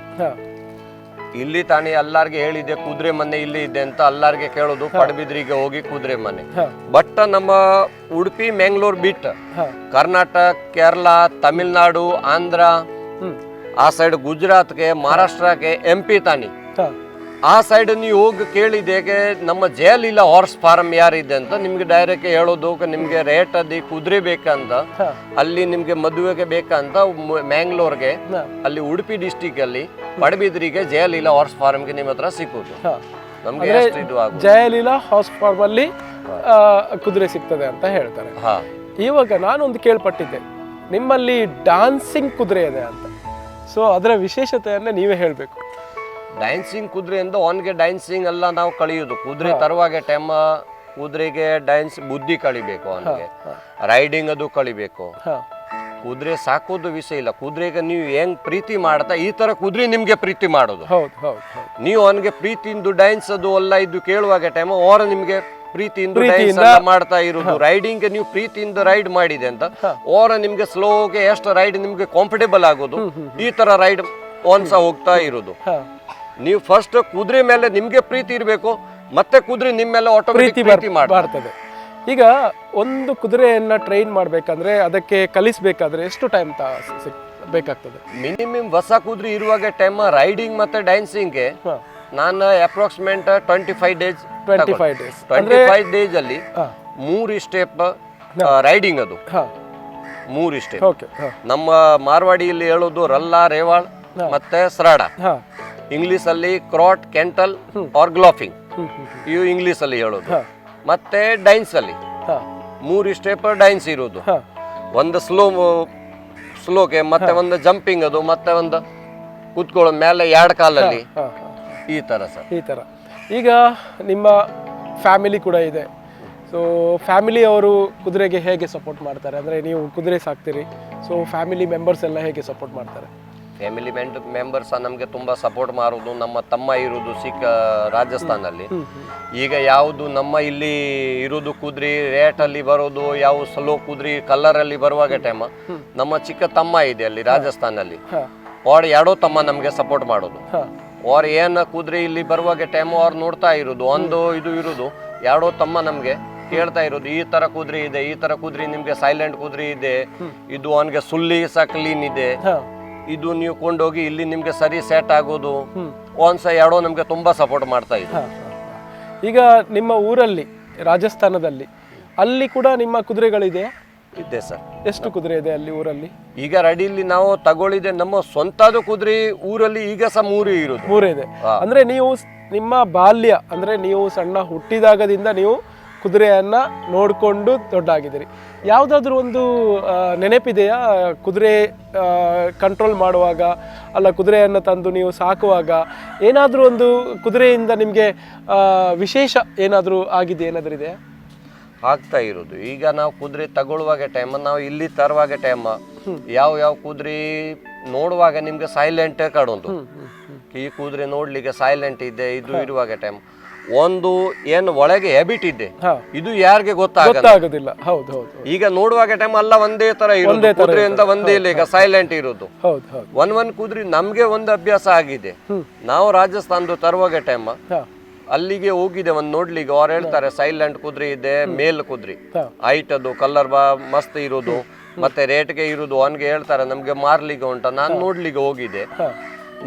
ಇಲ್ಲಿ ತಾನೇ ಎಲ್ಲಾರ್ಗೆ ಹೇಳಿದೆ ಕುದುರೆ ಮನೆ ಇಲ್ಲಿ ಇದೆ ಅಂತ, ಎಲ್ಲಾರ್ಗೆ ಕೇಳೋದು ಪಡುಬಿದ್ರಿಗೆ ಹೋಗಿ ಕುದುರೆ ಮನೆ. ಬಟ್ ನಮ್ಮ ಉಡುಪಿ ಮ್ಯಾಂಗ್ಳೂರ್ ಬಿಟ್ ಕರ್ನಾಟಕ, ಕೇರಳ, ತಮಿಳ್ನಾಡು, ಆಂಧ್ರ, ಆ ಸೈಡ್ ಗುಜರಾತ್ಗೆ, ಮಹಾರಾಷ್ಟ್ರಕ್ಕೆ, MP ತಾನಿ, ಆ ಸೈಡ್ ನೀವು ಹೋಗಿ ಕೇಳಿದೆ ನಮ್ಮ ಜಯಲೀಲಾ ಹಾರ್ಸ್ ಫಾರ್ಮ್ ಯಾರಿದೆ ಅಂತ, ನಿಮ್ಗೆ ಡೈರೆಕ್ಟ್ ಹೇಳೋದು ನಿಮ್ಗೆ ರೇಟ್ ಅದಿ ಕುದುರೆ ಬೇಕಂತ, ಅಲ್ಲಿ ನಿಮ್ಗೆ ಮದುವೆಗೆ ಬೇಕಂತ ಮ್ಯಾಂಗ್ಳೂರ್ಗೆ, ಅಲ್ಲಿ ಉಡುಪಿ ಡಿಸ್ಟಿಕ್ ಅಲ್ಲಿ ಪಡುಬಿದ್ರಿಗೆ ಜಯಲೀಲಾ ಹಾರ್ಸ್ ಫಾರ್ಮ್ಗೆ ನಿಮ್ಮ ಹತ್ರ ಸಿಕ್ಕುದು. ನಮ್ಗೆ ಜಯಲೀಲಾ ಹಾರ್ಸ್ ಫಾರ್ಮ್ ಅಲ್ಲಿ ಕುದುರೆ ಸಿಗ್ತದೆ ಅಂತ ಹೇಳ್ತಾರೆ. ಇವಾಗ ನಾನೊಂದು ಕೇಳ್ಪಟ್ಟಿದ್ದೆ, ನಿಮ್ಮಲ್ಲಿ ಡಾನ್ಸಿಂಗ್ ಕುದುರೆ ಇದೆ ಅಂತ, ಸೊ ಅದರ ವಿಶೇಷತೆಯನ್ನ ನೀವೇ ಹೇಳ್ಬೇಕು. ಡ್ಯಾನ್ಸಿಂಗ್ ಕುದುರೆ ಎಂದು ಅವನಿಗೆ ಡ್ಯಾನ್ಸಿಂಗ್ ಎಲ್ಲ ನಾವು ಕಳಿಯೋದು, ಕುದುರೆ ತರುವಾಗ ಟೈಮ್ ಕುದುರೆಗೆ ಡ್ಯಾನ್ಸ್ ಬುದ್ಧಿ ಕಳಿಬೇಕು, ಅವನಿಗೆ ರೈಡಿಂಗ್ ಅದು ಕಳಿಬೇಕು. ಕುದುರೆ ಸಾಕೋದು ವಿಷಯ ಇಲ್ಲ, ಕುದುರೆಗೆ ನೀವು ಹೆಂಗ್ ಪ್ರೀತಿ ಮಾಡ್ತಾ ಈ ತರ ಕುದುರೆ ನಿಮ್ಗೆ ಪ್ರೀತಿ ಮಾಡೋದು. ನೀವು ಅವನಿಗೆ ಪ್ರೀತಿಯಿಂದ ಡ್ಯಾನ್ಸ್ ಅದು ಎಲ್ಲ ಇದು ಕೇಳುವಾಗ ಟೈಮ್ ಅವರ ನಿಮ್ಗೆ ಪ್ರೀತಿಯಿಂದ ಡ್ಯಾನ್ಸ್ ಮಾಡ್ತಾ ಇರುವುದು. ರೈಡಿಂಗ್ ನೀವು ಪ್ರೀತಿಯಿಂದ ರೈಡ್ ಮಾಡಿದೆ ಅಂತ ಅವರ ನಿಮ್ಗೆ ಸ್ಲೋಗೆ ಎಷ್ಟು ರೈಡ್ ನಿಮ್ಗೆ ಕಂಫರ್ಟೇಬಲ್ ಆಗೋದು, ಈ ತರ ರೈಡ್ ಒಂದ್ಸ ಹೋಗ್ತಾ ಇರೋದು. ನೀವು ಫಸ್ಟ್ ಕುದುರೆ ಮೇಲೆ ನಿಮ್ಗೆ ಪ್ರೀತಿ ಇರಬೇಕು, ಮತ್ತೆ ಕುದುರೆ ನಿಮ್ಮ ಮೇಲೆ ಆಟೋಮೆಟಿಕ್ ಪ್ರೀತಿ ಮಾಡ್ತದೆ. ಈಗ ಒಂದು ಕುದುರೆಯನ್ನ ಟ್ರೈನ್ ಮಾಡ್ಬೇಕಂದ್ರೆ, ಅದಕ್ಕೆ ಕಲಿಸ್ಬೇಕಾದ್ರೆ ಎಷ್ಟು ಟೈಮ್ ಬೇಕಾಗ್ತದೆ? ಮಿನಿಮಮ್ ಹೊಸ ಕುದುರೆ ಇರುವಾಗ ಟೈಮ್ ರೈಡಿಂಗ್ ಮತ್ತೆ ಡ್ಯಾನ್ಸಿಂಗ್ಗೆ ನಾನು ಅಪ್ರಾಕ್ಸಿಮೇಟ್ 25 ಡೇಸ್ 25 ಡೇಸ್ ಅಲ್ಲಿ 3 ಸ್ಟೆಪ್ ರೈಡಿಂಗ್, ಅದು 3 ಸ್ಟೆಪ್. ನಮ್ಮ ಮಾರ್ವಾಡಿಯಲ್ಲಿ ಹೇಳೋದು ರಲ್ಲ, ರೇವಾಳ್ ಮತ್ತೆ ಸ್ರಾಡ, ಇಂಗ್ಲಿಷ್ ಅಲ್ಲಿ ಕ್ರಾಟ್, ಕೆಂಟಲ್ ಆರ್ ಗ್ಲಾಫಿಂಗ್, ಇವು ಇಂಗ್ಲಿಷ್ ಅಲ್ಲಿ ಹೇಳೋದು. ಮತ್ತೆ ಡೈನ್ಸ್ ಅಲ್ಲಿ 3 ಸ್ಟೆಪ್ ಡೈನ್ಸ್ ಇರೋದು, ಒಂದು ಸ್ಲೋಗೆ, ಮತ್ತೆ ಒಂದು ಜಂಪಿಂಗ್, ಅದು ಮತ್ತೆ ಒಂದು ಕೂತ್ಕೊಳ್ಳೋ ಮೇಲೆ 2 ಕಾಲಲ್ಲಿ, ಈ ತರ ಸರ್. ಈ ತರ ಈಗ ನಿಮ್ಮ ಫ್ಯಾಮಿಲಿ ಕೂಡ ಇದೆ, ಸೊ ಫ್ಯಾಮಿಲಿ ಅವರು ಕುದುರೆಗೆ ಹೇಗೆ ಸಪೋರ್ಟ್ ಮಾಡ್ತಾರೆ? ಅಂದರೆ ನೀವು ಕುದುರೆ ಸಾಕ್ತೀರಿ, ಸೊ ಫ್ಯಾಮಿಲಿ ಮೆಂಬರ್ಸ್ ಎಲ್ಲ ಹೇಗೆ ಸಪೋರ್ಟ್ ಮಾಡ್ತಾರೆ? ಫ್ಯಾಮಿಲಿ ಮೆಂಬರ್ಸ್ ನಮಗೆ ತುಂಬ ಸಪೋರ್ಟ್ ಮಾಡೋದು. ನಮ್ಮ ತಮ್ಮ ಇರೋದು ರಾಜಸ್ಥಾನಲ್ಲಿ. ಈಗ ಯಾವುದು ನಮ್ಮ ಇಲ್ಲಿ ಇರೋದು ಕುದುರೆ ರೇಟಲ್ಲಿ ಬರೋದು, ಯಾವ ಸ್ಲೋ ಕುದುರೆ ಕಲರಲ್ಲಿ ಬರುವಾಗ ಟೈಮ್ ನಮ್ಮ ಚಿಕ್ಕ ತಮ್ಮ ಇದೆ ಅಲ್ಲಿ ರಾಜಸ್ಥಾನಲ್ಲಿ, ಅವ್ರು ಎರಡೋ ತಮ್ಮ ನಮಗೆ ಸಪೋರ್ಟ್ ಮಾಡೋದು. ಅವ್ರು ಏನು ಕುದುರೆ ಇಲ್ಲಿ ಬರುವಾಗ ಟೈಮು ಅವ್ರು ನೋಡ್ತಾ ಇರೋದು, ಒಂದು ಇದು ಇರೋದು ಎರಡೋ ತಮ್ಮ ನಮಗೆ ಕೇಳ್ತಾ ಇರೋದು, ಈ ತರ ಕುದುರೆ ಇದೆ, ಈ ತರ ಕುದುರೆ ನಿಮ್ಗೆ ಸೈಲೆಂಟ್ ಕುದುರೆ ಇದೆ, ಇದು ಅವನಿಗೆ ಸುಳ್ಳಿ ಸಹ ಕ್ಲೀನ್ ಇದೆ, ಇದು ನೀವು ಕೊಂಡೋಗಿ ಇಲ್ಲಿ ನಿಮ್ಗೆ ಸರಿ ಸೆಟ್ ಆಗೋದು ಒಂದ್ಸ ಎರಡೋ ನಮ್ಗೆ ತುಂಬಾ ಸಪೋರ್ಟ್ ಮಾಡ್ತಾ ಇದ್ರು. ಈಗ ನಿಮ್ಮ ಊರಲ್ಲಿ ರಾಜಸ್ಥಾನದಲ್ಲಿ ಅಲ್ಲಿ ಕೂಡ ನಿಮ್ಮ ಕುದುರೆಗಳಿದೆ? ಇದೆ ಸರ್. ಎಷ್ಟು ಕುದುರೆ ಇದೆ ಅಲ್ಲಿ ಊರಲ್ಲಿ? ಈಗ ರೆಡಿಲಿ ನಾವು ತಗೊಳ್ಳಿದೆ ನಮ್ಮ ಸ್ವಂತದ ಕುದುರೆ ಊರಲ್ಲಿ ಈಗ ಸಹ ಮೂರೇ ಇರೋದು. ಮೂರೇ ಇದೆ. ಅಂದ್ರೆ ನೀವು ನಿಮ್ಮ ಬಾಲ್ಯ ಅಂದ್ರೆ ನೀವು ಸಣ್ಣ ಹುಟ್ಟಿದಾಗದಿಂದ ನೀವು ಕುದುರೆಯನ್ನ ನೋಡಿಕೊಂಡು ದೊಡ್ಡಾಗಿದ್ದೀರಿ. ಯಾವುದಾದ್ರೂ ಒಂದು ನೆನಪಿದೆಯಾ ಕುದುರೆ ಕಂಟ್ರೋಲ್ ಮಾಡುವಾಗ, ಅಲ್ಲ ಕುದುರೆಯನ್ನು ತಂದು ನೀವು ಸಾಕುವಾಗ ಏನಾದರೂ ಒಂದು ಕುದುರೆಯಿಂದ ನಿಮಗೆ ವಿಶೇಷ ಏನಾದರೂ ಆಗಿದೆ, ಏನಾದರೂ ಇದೆಯಾ? ಆಗ್ತಾ ಇರೋದು. ಈಗ ನಾವು ಕುದುರೆ ತಗೊಳ್ಳುವಾಗ ಟೈಮ್, ನಾವು ಇಲ್ಲಿ ತರುವಾಗ ಟೈಮ್ ಯಾವ ಕುದುರೆ ನೋಡುವಾಗ ನಿಮ್ಗೆ ಸೈಲೆಂಟ್ ಕಾಣೋದು, ಈ ಕುದುರೆ ನೋಡ್ಲಿಕ್ಕೆ ಸೈಲೆಂಟ್ ಇದೆ ಇದು ಇರುವಾಗ ಟೈಮ್ ಒಂದು ಏನು ಒಳಗೆ ಹ್ಯಾಬಿಟ್ ಇದೆ ಇದು ಯಾರಿಗೆ ಗೊತ್ತಾಗೋದಿಲ್ಲ. ಈಗ ನೋಡುವಾಗ ಟೈಮ್ ಅಲ್ಲ ಒಂದೇ ತರ ಇರೋದು, ಕುದುರೆಯಿಂದ ಒಂದೇ ಇಲ್ಲ ಈಗ ಸೈಲೆಂಟ್ ಇರೋದು. ಒಂದ್ ಕುದುರೆ ನಮ್ಗೆ ಒಂದು ಅಭ್ಯಾಸ ಆಗಿದೆ. ನಾವು ರಾಜಸ್ಥಾನದ ತರುವಾಗ ಟೈಮ್ ಅಲ್ಲಿಗೆ ಹೋಗಿದೆ ಒಂದ್ ನೋಡ್ಲಿಕ್ಕೆ, ಅವ್ರು ಹೇಳ್ತಾರೆ ಸೈಲೆಂಟ್ ಕುದುರೆ ಇದೆ, ಮೇಲ್ ಕುದುರೆ ಹೈಟ್ ಅದು ಕಲರ್ ಮಸ್ತ್ ಇರೋದು ಮತ್ತೆ ರೇಟ್ಗೆ ಇರೋದು, ಅವನ್ಗೆ ಹೇಳ್ತಾರೆ ನಮ್ಗೆ ಮಾರ್ಲಿಕ್ಕೆ ಉಂಟ. ನಾನು ನೋಡ್ಲಿಕ್ಕೆ ಹೋಗಿದ್ದೆ,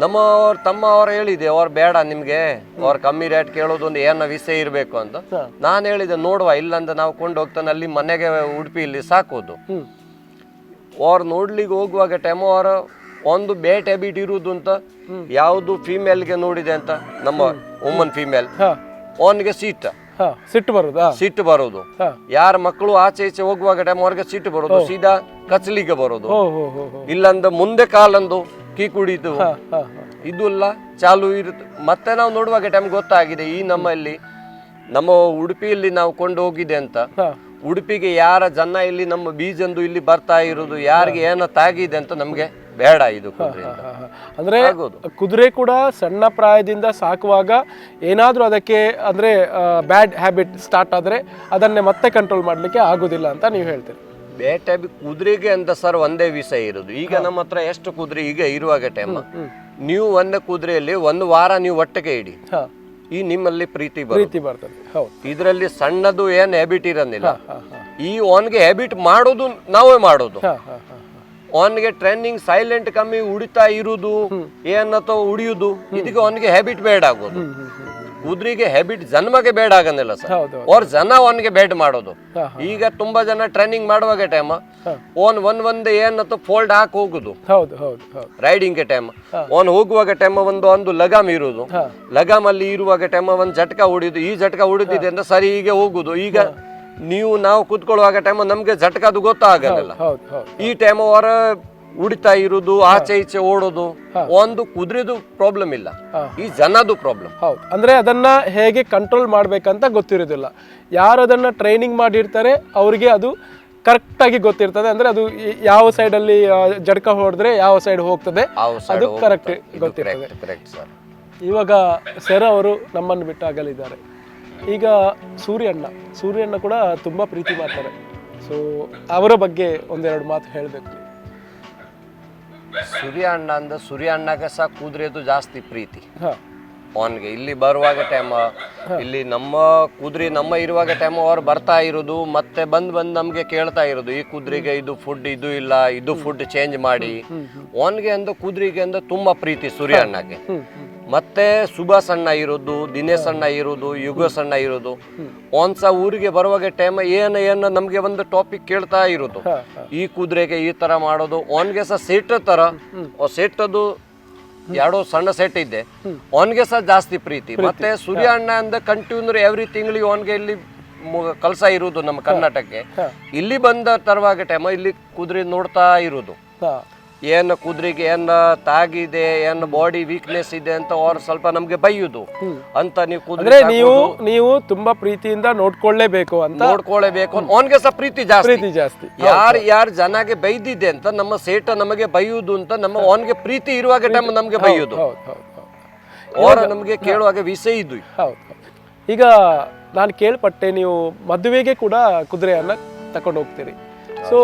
ನಮ್ಮ ತಮ್ಮ ಅವ್ರು ಹೇಳಿದೆ ಅವ್ರು ಬೇಡ ನಿಮ್ಗೆ ಅವ್ರು ಕಮ್ಮಿ ರೇಟ್ ಕೇಳೋದು ಒಂದು ಏನೋ ವಿಷಯ ಇರ್ಬೇಕು ಅಂತ. ನಾನು ಹೇಳಿದೆ ನೋಡುವ, ಇಲ್ಲಂದ ನಾವು ಕೊಂಡು ಹೋಗ್ತಾನೆ ಅಲ್ಲಿ ಮನೆಗೆ ಉಡುಪಿ ಇಲ್ಲಿ ಸಾಕೋದು. ಅವ್ರು ನೋಡ್ಲಿಕ್ಕೆ ಹೋಗುವಾಗ ಟೈಮ್ ಅವ್ರ ಒಂದು ಬೇಟ್ ಹ್ಯಾಬಿಟ್ ಇರುವುದು ಅಂತ, ಯಾವುದು ಫೀಮೇಲ್ಗೆ ನೋಡಿದೆ ಅಂತ ನಮ್ಮ ವುಮನ್ ಫೀಮೇಲ್ ಅವನಿಗೆ ಸಿಟ್ಟು ಬರೋದು, ಯಾರ ಮಕ್ಕಳು ಆಚೆ ಈಚೆ ಹೋಗುವಾಗ ಟೈಮ್ ಅವ್ರಿಗೆ ಸಿಟ್ಟು ಬರೋದು, ಸೀದಾ ಕಚಲಿಗೆ ಬರೋದು, ಇಲ್ಲಂದ ಮುಂದೆ ಕಾಲಂದು ಕೀ ಕುಡಿದು ಇದು ಎಲ್ಲ ಚಾಲು ಇರುತ್ತೆ. ಮತ್ತೆ ನಾವು ನೋಡುವಾಗ ಟೈಮ್ ಗೊತ್ತಾಗಿದೆ ಈ ನಮ್ಮ ಉಡುಪಿಯಲ್ಲಿ ನಾವು ಕೊಂಡು ಹೋಗಿದೆ ಅಂತ, ಉಡುಪಿಗೆ ಯಾರ ಜನ ಇಲ್ಲಿ ನಮ್ಮ ಬೀಜಂದು ಇಲ್ಲಿ ಬರ್ತಾ ಇರೋದು ಯಾರಿಗೆ ಏನೋ ತಾಗಿದೆ ಅಂತ ನಮ್ಗೆ ಬೇಡ ಇದು ಕುದುರೆ. ಅಂದ್ರೆ ಕುದುರೆ ಕೂಡ ಸಣ್ಣ ಪ್ರಾಯದಿಂದ ಸಾಕುವಾಗ ಏನಾದ್ರೂ ಅದಕ್ಕೆ ಅಂದ್ರೆ ಬ್ಯಾಡ್ ಹ್ಯಾಬಿಟ್ ಸ್ಟಾರ್ಟ್ ಆದ್ರೆ ಅದನ್ನೇ ಮತ್ತೆ ಕಂಟ್ರೋಲ್ ಮಾಡ್ಲಿಕ್ಕೆ ಆಗುದಿಲ್ಲ ಅಂತ ನೀವು ಹೇಳ್ತೀರಿ. ಬೇಟೆ ಕುದುರೆಗೆ ಅಂತ ಸರ್ ಒಂದೇ ವಿಷಯ ಇರೋದು. ಈಗ ನಮ್ಮ ಹತ್ರ ಎಷ್ಟು ಕುದುರೆ ಈಗ ಇರುವಾಗ ಟೈಮ್ ನೀವು ಒಂದೇ ಕುದುರೆಯಲ್ಲಿ ಒಂದು ವಾರ ನೀವು ಒಟ್ಟಿಗೆ ಇಡಿ, ಈ ನಿಮ್ಮಲ್ಲಿ ಪ್ರೀತಿ ಬರ್ತದೆ. ಇದರಲ್ಲಿ ಸಣ್ಣದು ಏನ್ ಹ್ಯಾಬಿಟ್ ಇರೋದಿಲ್ಲ. ಈ ಅವನ್ಗೆ ಹ್ಯಾಬಿಟ್ ಮಾಡೋದು ನಾವೇ ಮಾಡೋದು. ಅವನಿಗೆ ಟ್ರೈನಿಂಗ್ ಸೈಲೆಂಟ್ ಕಮ್ಮಿ ಉಡಿತಾ ಇರುವುದು ಏನತ್ತೋ ಉಡಿಯುದು, ಇದಕ್ಕೆ ಅವನಿಗೆ ಹ್ಯಾಬಿಟ್ ಬೇಡ ಆಗೋದು. ಕುದುರೆಗೆ ಹ್ಯಾಬಿಟ್ ಜನ್ಮಗೆ ಬೇಡ ಆಗಂದಿಲ್ಲ ಸರ್, ಅವ್ರ ಜನ ಅವನಿಗೆ ಬೇಡ ಮಾಡೋದು. ಈಗ ತುಂಬಾ ಜನ ಟ್ರೈನಿಂಗ್ ಮಾಡುವಾಗ ಟೈಮ್ ಒಂದ್ ಏನತ್ತೋ ಫೋಲ್ಡ್ ಹಾಕಿ ಹೋಗುದು ರೈಡಿಂಗ್ ಟೈಮ್. ಅವನ್ ಹೋಗುವಾಗ ಟೈಮ್ ಒಂದು ಲಗಾಮ್ ಇರುವುದು, ಲಗಾಮ್ ಅಲ್ಲಿ ಇರುವಾಗ ಟೈಮ್ ಒಂದ್ ಜಟ್ಕ ಹೊಡಿಯುದು, ಈ ಜಟ್ಕ ಹೊಡಿದಿದೆ ಅಂತ ಸರಿ ಹೀಗೆ ಹೋಗುದು. ಈಗ ನಾವು ಕೂತ್ಕೊಳ್ಳುವಾಗ ಟೈಮ್ ನಮ್ಗೆ ಜಟ್ಕದು ಗೊತ್ತಾಗಲ್ಲ. ಈ ಟೈಮ್ ಅವರ ಉಡಿತಾ ಇರುವುದು, ಆಚೆ ಈಚೆ ಓಡೋದು, ಒಂದು ಕುದುರೆದು ಪ್ರಾಬ್ಲಮ್ ಇಲ್ಲ, ಈ ಜನದು ಪ್ರಾಬ್ಲಮ್. ಅಂದ್ರೆ ಅದನ್ನ ಹೇಗೆ ಕಂಟ್ರೋಲ್ ಮಾಡ್ಬೇಕಂತ ಗೊತ್ತಿರೋದಿಲ್ಲ. ಯಾರು ಅದನ್ನ ಟ್ರೈನಿಂಗ್ ಮಾಡಿರ್ತಾರೆ ಅವ್ರಿಗೆ ಅದು ಕರೆಕ್ಟ್ ಆಗಿ ಗೊತ್ತಿರ್ತದೆ. ಅಂದ್ರೆ ಅದು ಯಾವ ಸೈಡ್ ಅಲ್ಲಿ ಜಡ್ಕ ಹೊಡೆದ್ರೆ ಯಾವ ಸೈಡ್ ಹೋಗ್ತದೆ ಅದು ಕರೆಕ್ಟ್ ಗೊತ್ತಿರ್ತದೆ. ಇವಾಗ ಸರ್ ಅವರು ನಮ್ಮನ್ನು ಬಿಟ್ಟು ಆಗಲಿದ್ದಾರೆ. ಈಗ ಸೂರ್ಯಣ್ಣ ಕೂಡ ತುಂಬಾ ಪ್ರೀತಿ ಮಾಡ್ತಾರೆ. ಸೊ ಅವರ ಬಗ್ಗೆ ಒಂದೆರಡು ಮಾತು ಹೇಳಬೇಕು. ಸೂರ್ಯ ಅಣ್ಣಗೆ ಸಹ ಕುದುರೆದು ಜಾಸ್ತಿ ಪ್ರೀತಿ ಅವನ್ಗೆ. ಇಲ್ಲಿ ಬರುವಾಗ ಟೈಮ್ ಇಲ್ಲಿ ನಮ್ಮ ಕುದುರೆ ನಮ್ಮ ಇರುವಾಗ ಟೈಮ್ ಅವ್ರು ಬರ್ತಾ ಇರೋದು, ಮತ್ತೆ ಬಂದ್ ನಮ್ಗೆ ಕೇಳ್ತಾ ಇರೋದು ಈ ಕುದುರೆಗೆ ಇದು ಫುಡ್ ಇದು ಇಲ್ಲ, ಇದು ಫುಡ್ ಚೇಂಜ್ ಮಾಡಿ. ಅವನ್ಗೆ ಅಂದ ಕುದುರೆಗೆ ಅಂದ ತುಂಬಾ ಪ್ರೀತಿ ಸೂರ್ಯ ಅಣ್ಣಗೆ. ಮತ್ತೆ ಸುಭಾಷ್ ಅಣ್ಣ ಇರೋದು, ದಿನೇಶ್ ಅಣ್ಣ ಇರೋದು, ಯುಗೇಶ್ ಅಣ್ಣ ಇರೋದು. ಒಂದ್ಸ ಊರಿಗೆ ಬರುವಾಗ ಟೈಮ್ ಏನು ನಮ್ಗೆ ಒಂದು ಟಾಪಿಕ್ ಕೇಳ್ತಾ ಇರೋದು, ಈ ಕುದುರೆಗೆ ಈ ತರ ಮಾಡೋದು. ಅವನ್ಗೆ ಸಹ ಸೆಟ್ ತರ ಸೆಟ್ಟದು ಎರಡೋ ಸಣ್ಣ ಸೆಟ್ ಇದೆ, ಅವನ್ಗೆ ಸಹ ಜಾಸ್ತಿ ಪ್ರೀತಿ. ಮತ್ತೆ ಸೂರ್ಯ ಅಣ್ಣ ಅಂದ ಕಂಟಿನ್ಯೂ ಎವ್ರಿ ತಿಂಗಳಿಗೆ ಅವನ್ಗೆ ಇಲ್ಲಿ ಕಲ್ಸ ಇರುವುದು ನಮ್ಮ ಕರ್ನಾಟಕಕ್ಕೆ. ಇಲ್ಲಿ ಬಂದ ತರುವಾಗ ಟೈಮ್ ಇಲ್ಲಿ ಕುದುರೆ ನೋಡ್ತಾ ಇರುವುದು. ಏನು ಕುದುರೆಗೆ ಏನು ತಾಗಿದೆ ಏನು ಬಾಡಿ ವೀಕ್ನೆಸ್ ಇದೆ ಅಂತ ಅವ್ರು ಸ್ವಲ್ಪ ನಮ್ಗೆ ಬೈಯುದು ಅಂತ ನೀವು ಕುದುರೆ ನೀವು ತುಂಬಾ ಪ್ರೀತಿಯಿಂದ ನೋಡ್ಕೊಳ್ಳೇಬೇಕು ಅಂತ ನೋಡ್ಕೊಳ್ಳೇಬೇಕು ಅವನ್ಗೆ ಸಹ ಪ್ರೀತಿ ಜಾಸ್ತಿ ಯಾರು ಜನಗೆ ಬೈದಿದೆ ಅಂತ ನಮ್ಮ ಸೇಟ ನಮಗೆ ಬೈಯುದು ಅಂತ ನಮ್ಮ ಅವನ್ಗೆ ಪ್ರೀತಿ ಇರುವಾಗ ಟೈಮ್ ನಮ್ಗೆ ಬೈಯುದು ಅವರ ನಮ್ಗೆ ಕೇಳುವಾಗ ವಿಷಯ ಇದು. ಈಗ ನಾನು ಕೇಳ್ಪಟ್ಟೆ ನೀವು ಮದುವೆಗೆ ಕೂಡ ಕುದುರೆಯನ್ನ ತಕೊಂಡು ಹೋಗ್ತೀರಿ, ಸೊ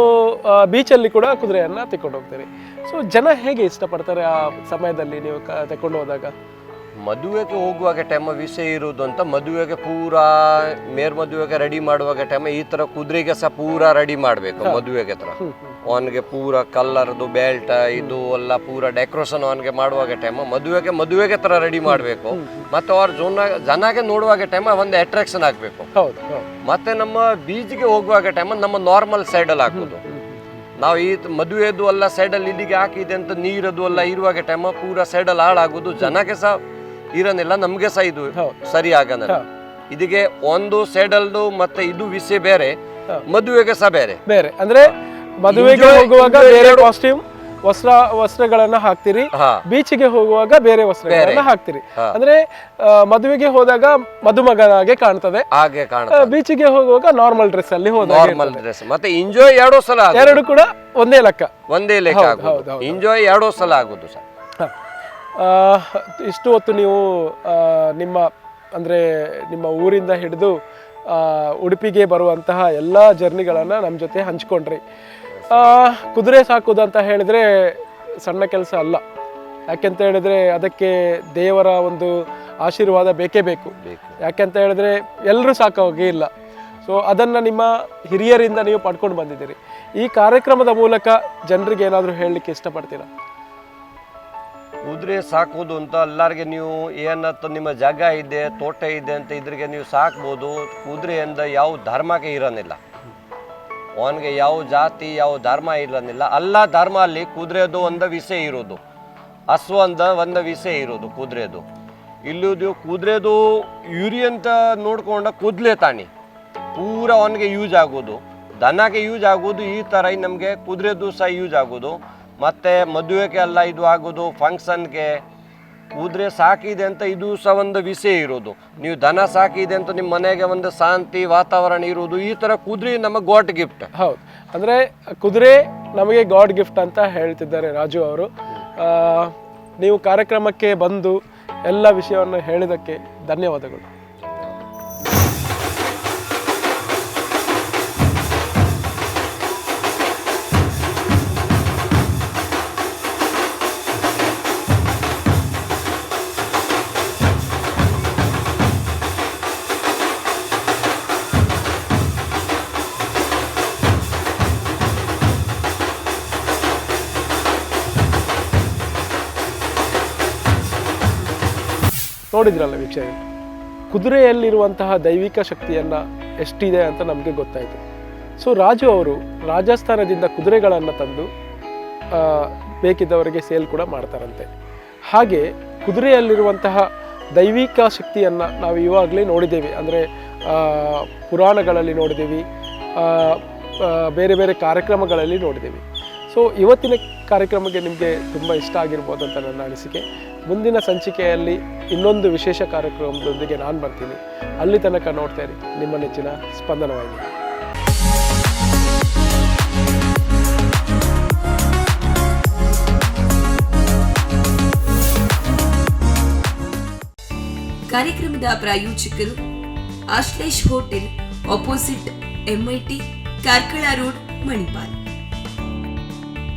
ಬೀಚಲ್ಲಿ ಕೂಡ ಕುದುರೆಯನ್ನ ತಕೊಂಡು ಹೋಗ್ತೀರಿ. ಸೊ ಜನ ಹೇಗೆ ಇಷ್ಟಪಡ್ತಾರೆ ಆ ಸಮಯದಲ್ಲಿ ನೀವು ತಕೊಂಡು ಹೋದಾಗ? ಮದುವೆಗೆ ಹೋಗುವಾಗ ಟೈಮ್ ವಿಷಯ ಇರುವುದು ಅಂತ ಮದುವೆಗೆ ಪೂರಾ ಮದುವೆಗೆ ರೆಡಿ ಮಾಡುವಾಗ ಟೈಮ್ ಈ ತರ ಕುದುರೆಗೆ ಸಹ ಪೂರಾ ರೆಡಿ ಮಾಡ್ಬೇಕು. ಮದುವೆಗೆ ತರ ಅವನಿಗೆ ಪೂರಾ ಕಲ್ಲರ್ದು ಬೆಲ್ಟ್ ಇದು ಎಲ್ಲ ಪೂರಾ ಡೆಕೋರೇಷನ್ ಅವನಿಗೆ ಮಾಡುವಾಗ ಟೈಮ್ ಮದುವೆಗೆ ತರ ರೆಡಿ ಮಾಡ್ಬೇಕು. ಮತ್ತೆ ಅವ್ರ ಜನಗೆ ನೋಡುವಾಗ ಟೈಮ್ ಒಂದು ಅಟ್ರಾಕ್ಷನ್ ಆಗ್ಬೇಕು. ಮತ್ತೆ ನಮ್ಮ ಬೀಚ್ಗೆ ಹೋಗುವಾಗ ಟೈಮ್ ನಮ್ಮ ನಾರ್ಮಲ್ ಸೈಡ್ ಅಲ್ಲಿ ಹಾಕುದು. ನಾವು ಈ ಮದುವೆದು ಎಲ್ಲ ಸೈಡಲ್ಲಿ ಇಲ್ಲಿಗೆ ಹಾಕಿದೆ ಅಂತ ನೀರದು ಎಲ್ಲ ಇರುವಾಗ ಟೈಮ್ ಪೂರಾ ಸೈಡಲ್ಲಿ ಹಾಳಾಗುದು. ಜನಕ್ಕೆ ಸಹ ಇರನಿಲ್ಲ, ನಮ್ಗೆ ಸಹ ಇದು ಸರಿ ಆಗಲ್ಲ. ಇದಕ್ಕೆ ಒಂದು ಸೈಡಲ್ದು ಮತ್ತೆ ಇದು ವಿಷಯ ಬೇರೆ, ಮದುವೆಗೆ ಸಹ ಬೇರೆ. ಅಂದ್ರೆ ಮದುವೆಗೆ ಹೋಗುವಾಗ ಬೇರೆ ಕಾಸ್ಟ್ಯೂಮ್ ವಸ್ತ್ರಗಳನ್ನ ಹಾಕ್ತಿರಿ, ಬೀಚಿಗೆ ಹೋಗುವಾಗ ಬೇರೆ ವಸ್ತ್ರಗಳನ್ನ ಹಾಕ್ತಿರಿ. ಅಂದ್ರೆ ಮದುವೆಗೆ ಹೋದಾಗ ಮದುಮಗನಾಗೆ ಕಾಣ್ತದೆ, ಬೀಚಿಗೆ ಹೋಗುವಾಗ ನಾರ್ಮಲ್ ಡ್ರೆಸ್ ಅಲ್ಲಿ ನಾರ್ಮಲ್ ಡ್ರೆಸ್. ಮತ್ತೆ ಎಂಜಾಯ್ ಎರಡು ಕೂಡ ಒಂದೇ ಲೆಕ್ಕ ಎಂಜಾಯ್ ಎರಡೋ ಸಲ ಆಗುದು ಸರ್. ಇಷ್ಟು ಹೊತ್ತು ನೀವು ನಿಮ್ಮ ಊರಿಂದ ಹಿಡಿದು ಉಡುಪಿಗೆ ಬರುವಂತಹ ಎಲ್ಲ ಜರ್ನಿಗಳನ್ನು ನಮ್ಮ ಜೊತೆ ಹಂಚ್ಕೊಂಡ್ರಿ. ಕುದುರೆ ಸಾಕೋದು ಅಂತ ಹೇಳಿದ್ರೆ ಸಣ್ಣ ಕೆಲಸ ಅಲ್ಲ. ಯಾಕೆಂತ ಹೇಳಿದ್ರೆ ಅದಕ್ಕೆ ದೇವರ ಒಂದು ಆಶೀರ್ವಾದ ಬೇಕೇ ಬೇಕು. ಯಾಕೆಂತ ಹೇಳಿದ್ರೆ ಎಲ್ಲರೂ ಸಾಕೋಗೆ ಇಲ್ಲ. ಸೊ ಅದನ್ನು ನಿಮ್ಮ ಹಿರಿಯರಿಂದ ನೀವು ಪಡ್ಕೊಂಡು ಬಂದಿದ್ದೀರಿ. ಈ ಕಾರ್ಯಕ್ರಮದ ಮೂಲಕ ಜನರಿಗೆ ಏನಾದರೂ ಹೇಳಲಿಕ್ಕೆ ಇಷ್ಟಪಡ್ತೀರಾ? ಕುದುರೆ ಸಾಕೋದು ಅಂತ ಎಲ್ಲರಿಗೆ ನೀವು ಏನತ್ತ ನಿಮ್ಮ ಜಾಗ ಇದೆ, ತೋಟ ಇದೆ ಅಂತ ಇದ್ರಿಗೆ ನೀವು ಸಾಕ್ಬೋದು. ಕುದುರೆಯಿಂದ ಯಾವ ಧರ್ಮಕ್ಕೆ ಇರೋನಿಲ್ಲ, ಅವನಿಗೆ ಯಾವ ಜಾತಿ ಯಾವ ಧರ್ಮ ಇರೋನಿಲ್ಲ. ಎಲ್ಲ ಧರ್ಮ ಅಲ್ಲಿ ಕುದುರೆದು ಒಂದು ವಿಷಯ ಇರೋದು, ಹಸುವಂದ ಒಂದು ವಿಷಯ ಇರೋದು ಕುದುರೆದು. ಇಲ್ಲುದು ಕುದುರೆದು ಯೂರಿ ಅಂತ ನೋಡ್ಕೊಂಡ ಕೂದಲೇ ತಾಣಿ ಪೂರ ಅವನಿಗೆ ಯೂಸ್ ಆಗೋದು, ದನಕ್ಕೆ ಯೂಸ್ ಆಗೋದು. ಈ ಥರ ನಮಗೆ ಕುದುರೆದು ಸಹ ಯೂಸ್ ಆಗೋದು. ಮತ್ತು ಮದುವೆಗೆ ಎಲ್ಲ ಇದು ಆಗೋದು, ಫಂಕ್ಷನ್ಗೆ ಕುದುರೆ ಸಾಕಿದೆ ಅಂತ ಇದು ಸಹ ಒಂದು ವಿಷಯ ಇರೋದು. ನೀವು ದನ ಸಾಕಿದೆ ಅಂತ ನಿಮ್ಮ ಮನೆಗೆ ಒಂದು ಶಾಂತಿ ವಾತಾವರಣ ಇರುವುದು. ಈ ಥರ ಕುದುರೆ ನಮಗೆ ಗಾಡ್ ಗಿಫ್ಟ್. ಹೌದು, ಅಂದರೆ ಕುದುರೆ ನಮಗೆ ಗಾಡ್ ಗಿಫ್ಟ್ ಅಂತ ಹೇಳ್ತಿದ್ದಾರೆ ರಾಜು ಅವರು. ನೀವು ಕಾರ್ಯಕ್ರಮಕ್ಕೆ ಬಂದು ಎಲ್ಲ ವಿಷಯವನ್ನು ಹೇಳಿದ್ದಕ್ಕೆ ಧನ್ಯವಾದಗಳು. ನೋಡಿದ್ರಲ್ಲ ವೀಕ್ಷಕರೇ, ಕುದುರೆಯಲ್ಲಿರುವಂತಹ ದೈವಿಕ ಶಕ್ತಿಯನ್ನು ಎಷ್ಟಿದೆ ಅಂತ ನಮಗೆ ಗೊತ್ತಾಯಿತು. ಸೊ ರಾಜು ಅವರು ರಾಜಸ್ಥಾನದಿಂದ ಕುದುರೆಗಳನ್ನು ತಂದು ಬೇಕಿದ್ದವರಿಗೆ ಸೇಲ್ ಕೂಡ ಮಾಡ್ತಾರಂತೆ. ಹಾಗೆ ಕುದುರೆಯಲ್ಲಿರುವಂತಹ ದೈವಿಕ ಶಕ್ತಿಯನ್ನು ನಾವು ಇವಾಗಲೇ ನೋಡಿದ್ದೇವೆ. ಅಂದರೆ ಪುರಾಣಗಳಲ್ಲಿ ನೋಡಿದ್ದೀವಿ, ಬೇರೆ ಬೇರೆ ಕಾರ್ಯಕ್ರಮಗಳಲ್ಲಿ ನೋಡಿದ್ದೀವಿ. ಸೊ ಇವತ್ತಿನ ಕಾರ್ಯಕ್ರಮಕ್ಕೆ ನಿಮಗೆ ತುಂಬ ಇಷ್ಟ ಆಗಿರ್ಬೋದು ಅಂತ ನನ್ನ ಅನಿಸಿಕೆ. ಮುಂದಿನ ಸಂಚಿಕೆಯಲ್ಲಿ ಇನ್ನೊಂದು ವಿಶೇಷ ಕಾರ್ಯಕ್ರಮದೊಂದಿಗೆ ನಾನು ಬರ್ತೀನಿ. ಅಲ್ಲಿ ತನಕ ನೋಡ್ತಾ ಇರಿ ನಿಮ್ಮ ನೆಚ್ಚಿನ ಸ್ಪಂದನವಾಹಿನಿ. ಕಾರ್ಯಕ್ರಮದ ಪ್ರಾಯೋಜಕರು Ashlesh hotel, opposite MIT, Karkala road, Manipal.